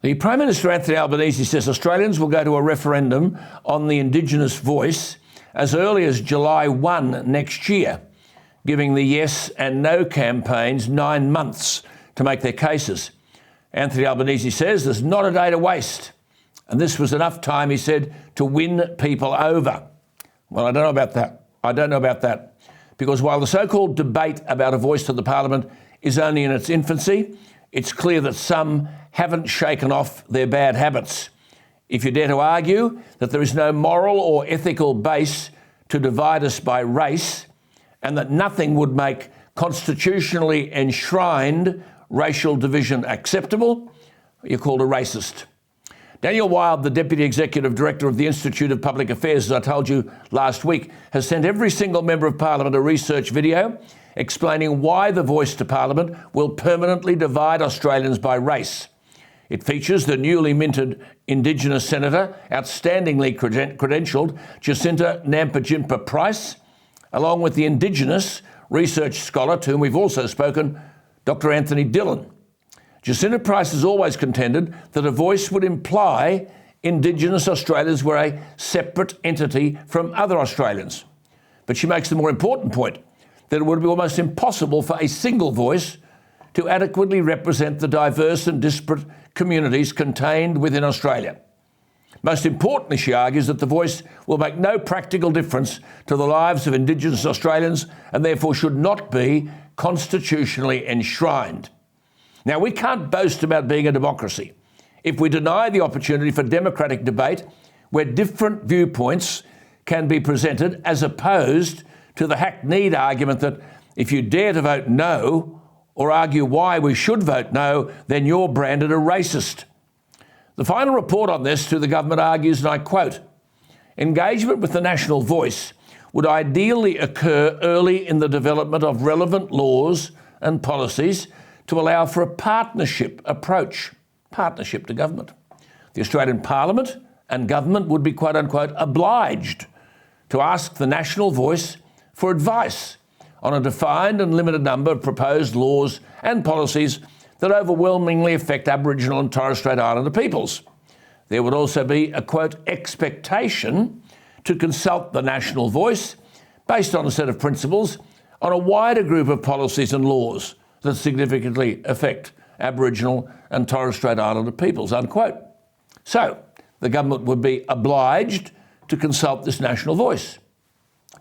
The Prime Minister Anthony Albanese says Australians will go to a referendum on the Indigenous Voice as early as July 1 next year, giving the yes and no campaigns 9 months to make their cases. Anthony Albanese says there's not a day to waste, and this was enough time, he said, to win people over. Well, I don't know about that. Because while the so-called debate about a voice to the Parliament is only in its infancy, it's clear that some haven't shaken off their bad habits. If you dare to argue that there is no moral or ethical base to divide us by race, and that nothing would make constitutionally enshrined racial division acceptable, you're called a racist. Daniel Wild, the Deputy Executive Director of the Institute of Public Affairs, as I told you last week, has sent every single Member of Parliament a research video explaining why the voice to Parliament will permanently divide Australians by race. It features the newly minted Indigenous Senator, outstandingly credentialed Jacinta Nampijinpa-Price, along with the Indigenous research scholar, to whom we've also spoken, Dr. Anthony Dillon. Jacinta Price has always contended that a voice would imply Indigenous Australians were a separate entity from other Australians. But she makes the more important point that it would be almost impossible for a single voice to adequately represent the diverse and disparate communities contained within Australia. Most importantly, she argues that the voice will make no practical difference to the lives of Indigenous Australians and therefore should not be constitutionally enshrined. Now, we can't boast about being a democracy if we deny the opportunity for democratic debate where different viewpoints can be presented, as opposed to the hackneyed argument that if you dare to vote no or argue why we should vote no, then you're branded a racist. The final report on this to the government argues, and I quote, engagement with the national voice would ideally occur early in the development of relevant laws and policies to allow for a partnership approach, partnership to government. The Australian Parliament and government would be, quote unquote, obliged to ask the national voice for advice on a defined and limited number of proposed laws and policies that overwhelmingly affect Aboriginal and Torres Strait Islander peoples. There would also be a, quote, expectation to consult the national voice based on a set of principles on a wider group of policies and laws that significantly affect Aboriginal and Torres Strait Islander peoples, unquote. So, the government would be obliged to consult this national voice.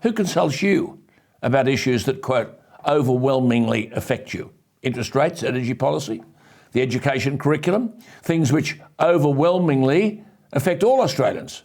Who consults you about issues that, quote, overwhelmingly affect you? Interest rates, energy policy, the education curriculum, things which overwhelmingly affect all Australians.